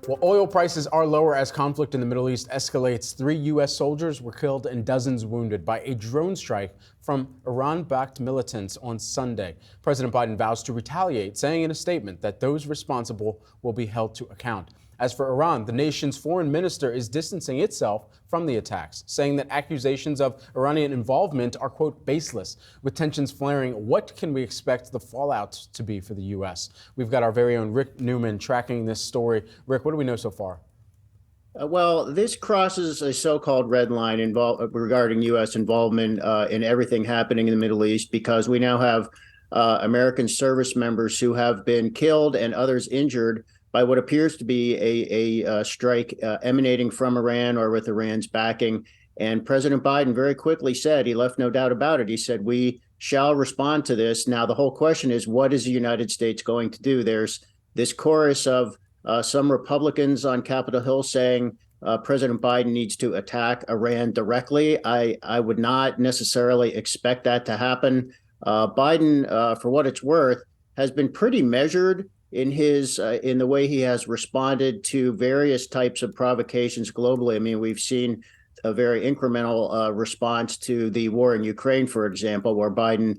Well, oil prices are lower as conflict in the Middle East escalates. 3 U.S. soldiers were killed and dozens wounded by a drone strike from Iran-backed militants on Sunday. President Biden vows to retaliate, saying in a statement that those responsible will be held to account. As for Iran, the nation's foreign minister is distancing itself from the attacks, saying that accusations of Iranian involvement are, quote, baseless. With tensions flaring, what can we expect the fallout to be for the U.S.? We've got our very own Rick Newman tracking this story. Rick, what do we know so far? Well, this crosses a so-called red line regarding U.S. involvement in everything happening in the Middle East, because we now have American service members who have been killed and others injured by what appears to be a strike emanating from Iran or with Iran's backing. And President Biden very quickly said, he left no doubt about it, he said, we shall respond to this. Now, the whole question is, what is the United States going to do? There's this chorus of some Republicans on Capitol Hill saying President Biden needs to attack Iran directly. I would not necessarily expect that to happen. Biden, for what it's worth, has been pretty measured in the way he has responded to various types of provocations globally. I mean, we've seen a very incremental response to the war in Ukraine, for example, where Biden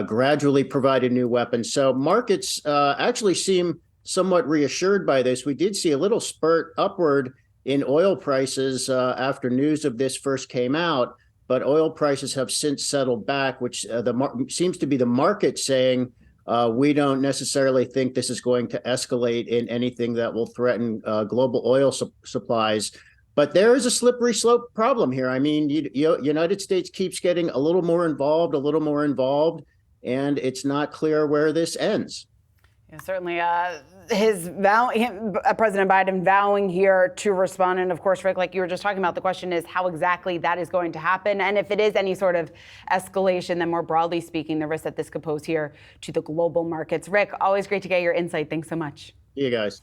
gradually provided new weapons. So markets actually seem somewhat reassured by this. We did see a little spurt upward in oil prices after news of this first came out, but oil prices have since settled back, which seems to be the market saying we don't necessarily think this is going to escalate in anything that will threaten global oil supplies. But there is a slippery slope problem here. I mean, United States keeps getting a little more involved, and it's not clear where this ends. Yeah, certainly, President Biden vowing here to respond. And of course, Rick, like you were just talking about, the question is how exactly that is going to happen. And if it is any sort of escalation, then more broadly speaking, the risk that this could pose here to the global markets. Rick, always great to get your insight. Thanks so much. See you guys.